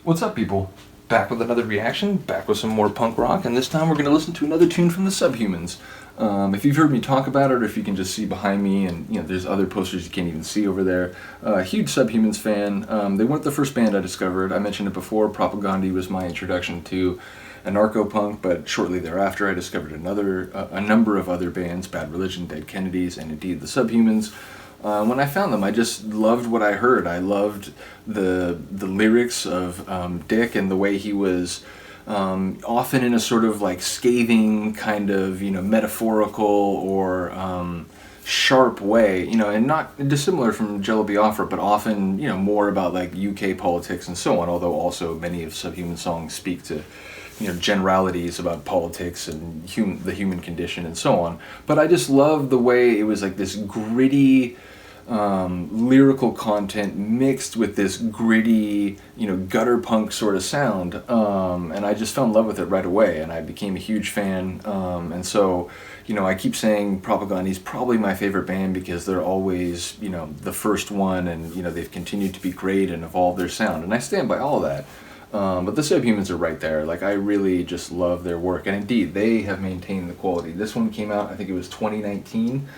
What's up, people? Back with another reaction, back with some more punk rock, and this time we're going to listen to another tune from the Subhumans. If you've heard me talk about it, or if you can just see behind me, and there's other posters you can't even see over there. Huge Subhumans fan. They weren't the first band I discovered. I mentioned it before. Propagandhi was my introduction to anarcho-punk, but shortly thereafter I discovered a number of other bands: Bad Religion, Dead Kennedys, and indeed the Subhumans. When I found them, I just loved what I heard. I loved the lyrics of Dick and the way he was often in a sort of like scathing kind of metaphorical or sharp way, and not dissimilar from Jello Biafra, but often more about like UK politics and so on. Although also many of Subhuman songs speak to generalities about politics and the human condition and so on. But I just loved the way it was like this gritty lyrical content mixed with this gritty, gutter punk sort of sound, and I just fell in love with it right away, and I became a huge fan. And so, I keep saying Propagandhi's probably my favorite band because they're always, the first one, and they've continued to be great and evolve their sound, and I stand by all of that. But the Subhumans are right there. Like, I really just love their work, and indeed, they have maintained the quality. This one came out, I think it was 2019.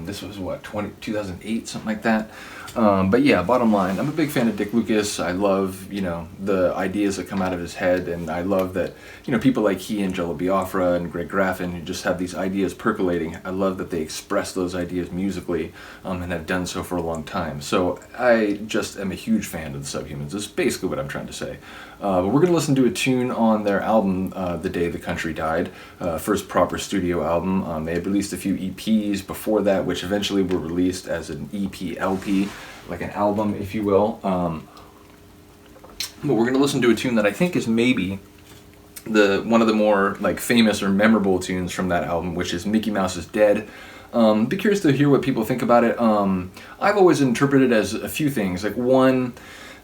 This was 2008, something like that. But yeah, bottom line, I'm a big fan of Dick Lucas. I love, the ideas that come out of his head, and I love that, people like he and Jello Biafra and Greg Graffin who just have these ideas percolating. I love that they express those ideas musically, and have done so for a long time. So I just am a huge fan of the Subhumans. That's basically what I'm trying to say. But we're going to listen to a tune on their album, The Day the Country Died, first proper studio album. They had released a few EPs before that, which eventually were released as an EP LP, like an album, if you will. But we're going to listen to a tune that I think is maybe one of the more like famous or memorable tunes from that album, which is Mickey Mouse is Dead. Be curious to hear what people think about it. I've always interpreted it as a few things. Like, one,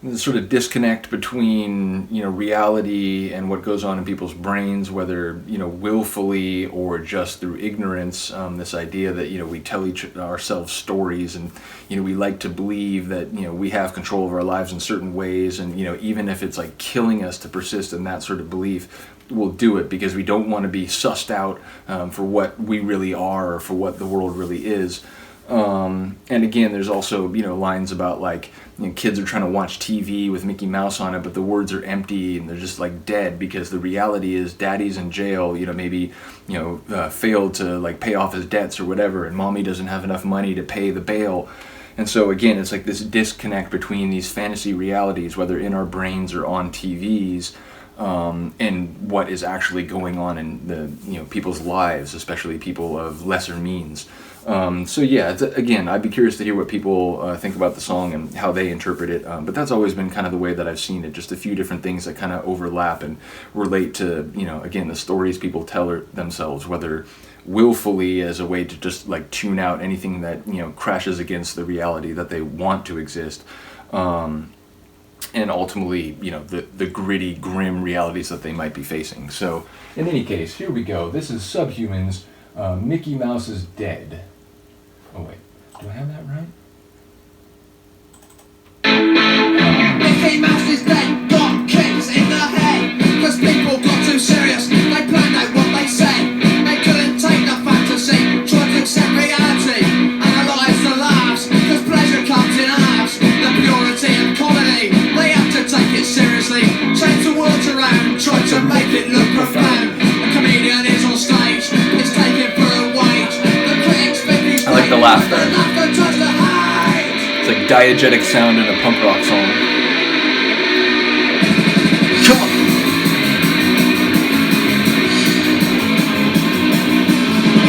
the sort of disconnect between reality and what goes on in people's brains, whether willfully or just through ignorance. This idea that we tell ourselves stories, and we like to believe that we have control of our lives in certain ways, and even if it's like killing us to persist in that sort of belief, we'll do it because we don't want to be sussed out for what we really are or for what the world really is. And again, there's also lines about like kids are trying to watch TV with Mickey Mouse on it, but the words are empty and they're just like dead because the reality is daddy's in jail, maybe failed to like pay off his debts or whatever, and mommy doesn't have enough money to pay the bail. And so again, it's like this disconnect between these fantasy realities, whether in our brains or on TVs, and what is actually going on in the people's lives, especially people of lesser means. So yeah, again, I'd be curious to hear what people think about the song and how they interpret it. But that's always been kind of the way that I've seen it. Just a few different things that kind of overlap and relate to again, the stories people tell themselves, whether willfully as a way to just like tune out anything that crashes against the reality that they want to exist. And ultimately, the gritty, grim realities that they might be facing. So, in any case, here we go. This is Subhumans, Mickey Mouse is Dead. Oh wait, do I have that right? Mickey Mouse is dead, got kicks in the head, cause people got too serious, they planned out what they said, they couldn't take the fantasy, tried to accept reality, analyse the laughs, cause pleasure comes in halves, the purity of comedy, they have to take it seriously, change the words around, try to make it look profound, a comedian is on stage, it's taken for a wage, the critics think he's I like the laugh there. It's like diegetic sound in a punk rock song. Come on!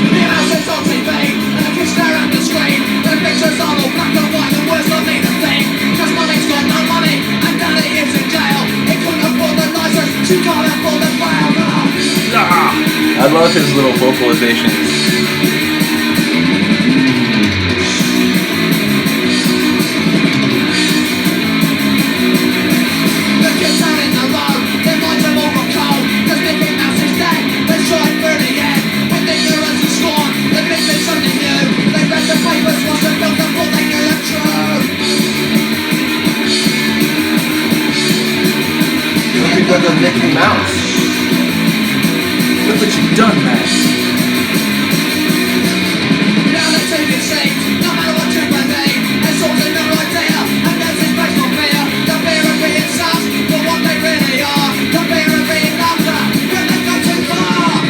Mickey Mouse is on TV, and if you stare at the screen, the pictures are all black and white, the words don't mean a thing, cause money's got no money, and daddy is in jail, he couldn't afford the license, she can't afford the bail. I love his little vocalizations. Mickey Mouse. Look what you've done, man. Now the TV seems, no matter what you believe, it's all in the right there, and there's this based on fear. The fear of being sus for what they really are. The fear of being loved when they go too far.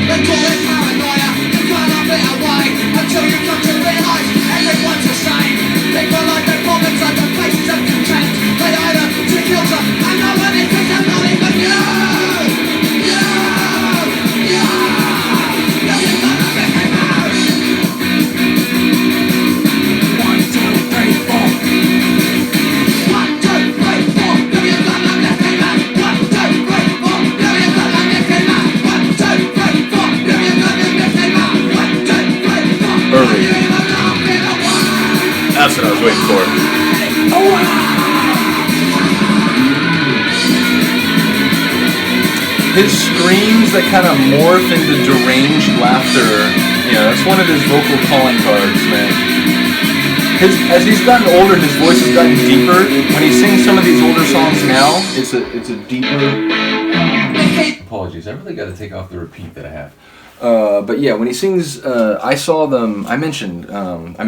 They call it paranoia, you cannot be away until you come to realise everyone's the same. People like their problems like the faces of contempt. They either to kill them and no one is because I'm not even you. You, you, you can never be famous. 1, 2, 3, 4. 1, 2, 3, 4. You can never be famous. 1, 2, 3, 4. You can never be famous. 1, 2, 3, 4. You can never be famous. 1, 2, 3, 4. Early. That's what I was waiting for. His screams that kind of morph into deranged laughter, that's one of his vocal calling cards, man. As he's gotten older, his voice has gotten deeper. When he sings some of these older songs now, it's a deeper... Apologies, I really got to take off the repeat that I have. But yeah, when he sings, I saw them, I mentioned,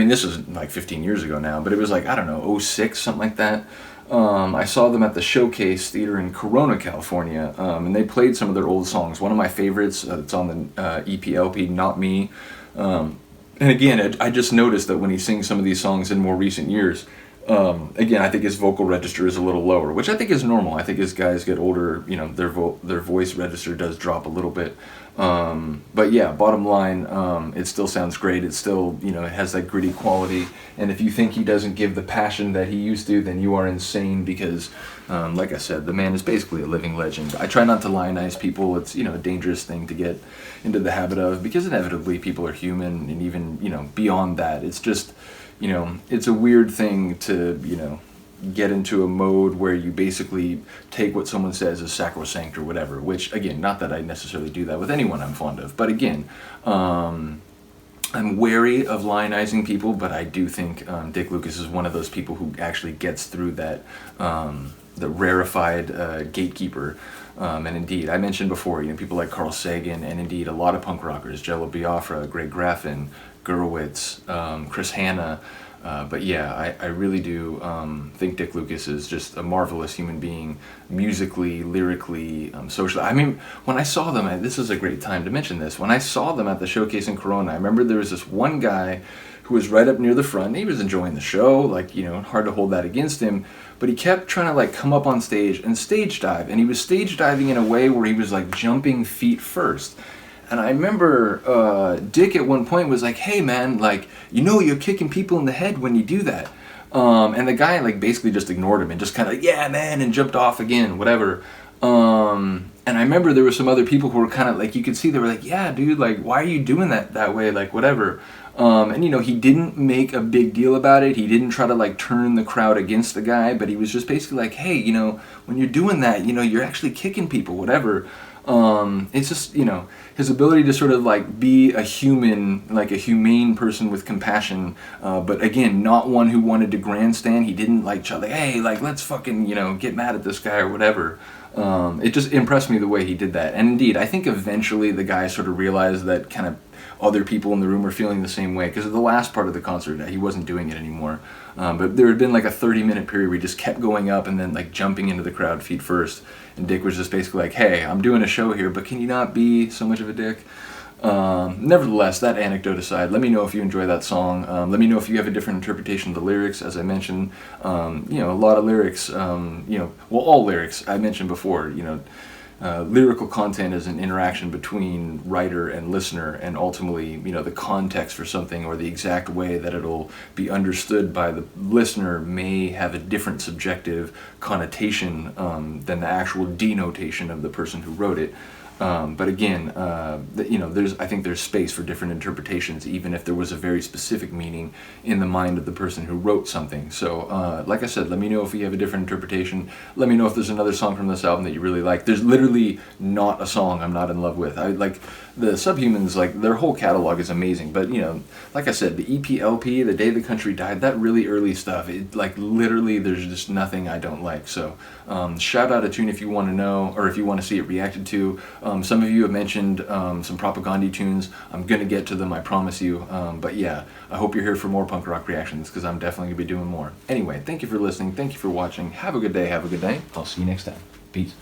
this was like 15 years ago now, but it was like, I don't know, 06, something like that. I saw them at the Showcase Theater in Corona, California, and they played some of their old songs. One of my favorites, it's on the EP/LP, Not Me. And again, I just noticed that when he sings some of these songs in more recent years, again, I think his vocal register is a little lower, which I think is normal. I think as guys get older, their voice register does drop a little bit. But yeah, bottom line, it still sounds great. It still, it has that gritty quality. And if you think he doesn't give the passion that he used to, then you are insane because, like I said, the man is basically a living legend. I try not to lionize people. It's, a dangerous thing to get into the habit of because inevitably people are human and even, beyond that. It's just, it's a weird thing to, get into a mode where you basically take what someone says as sacrosanct or whatever, which, again, not that I necessarily do that with anyone I'm fond of, but again, I'm wary of lionizing people, but I do think Dick Lucas is one of those people who actually gets through that, the rarefied gatekeeper. And indeed, I mentioned before, people like Carl Sagan, and indeed a lot of punk rockers, Jello Biafra, Greg Graffin, Gurewitz, Chris Hanna. But yeah, I really do think Dick Lucas is just a marvelous human being, musically, lyrically, socially. When I saw them, this is a great time to mention this. When I saw them at the Showcase in Corona, I remember there was this one guy who was right up near the front. He was enjoying the show, hard to hold that against him. But he kept trying to come up on stage and stage dive, and he was stage diving in a way where he was jumping feet first. And I remember Dick at one point was like, "Hey man, you're kicking people in the head when you do that." And the guy basically just ignored him and just kind of, "Yeah man," and jumped off again, whatever. And I remember there were some other people who were kind of you could see they were like, "Yeah dude, why are you doing that way, whatever." And he didn't make a big deal about it. He didn't try to turn the crowd against the guy, but he was just basically like, "Hey, when you're doing that, you're actually kicking people, whatever." It's just, his ability to sort of be a human, a humane person with compassion, but again, not one who wanted to grandstand. He didn't hey, let's fucking, get mad at this guy or whatever. It just impressed me the way he did that. And indeed, I think eventually the guy sort of realized that kind of other people in the room were feeling the same way, because at the last part of the concert, he wasn't doing it anymore. But there had been a 30-minute period where he just kept going up and then jumping into the crowd feet first. And Dick was just basically "Hey, I'm doing a show here, but can you not be so much of a dick?" Nevertheless, that anecdote aside, let me know if you enjoy that song. Let me know if you have a different interpretation of the lyrics. As I mentioned, a lot of lyrics, all lyrics I mentioned before, lyrical content is an interaction between writer and listener, and ultimately, the context for something or the exact way that it'll be understood by the listener may have a different subjective connotation than the actual denotation of the person who wrote it. But again, I think there's space for different interpretations, even if there was a very specific meaning in the mind of the person who wrote something. So, like I said, let me know if you have a different interpretation. Let me know if there's another song from this album that you really like. There's literally not a song I'm not in love with. I like the Subhumans, like their whole catalog is amazing. But like I said, the EP/LP, The Day the Country Died, that really early stuff, it like literally there's just nothing I don't like. So shout out a tune if you want to know, or if you want to see it reacted to. Some of you have mentioned some Propaganda tunes. I'm gonna get to them, I promise you. But yeah, I hope you're here for more punk rock reactions, because I'm definitely gonna be doing more. Anyway, thank you for listening. Thank you for watching. Have a good day. Have a good night. I'll see you next time. Peace.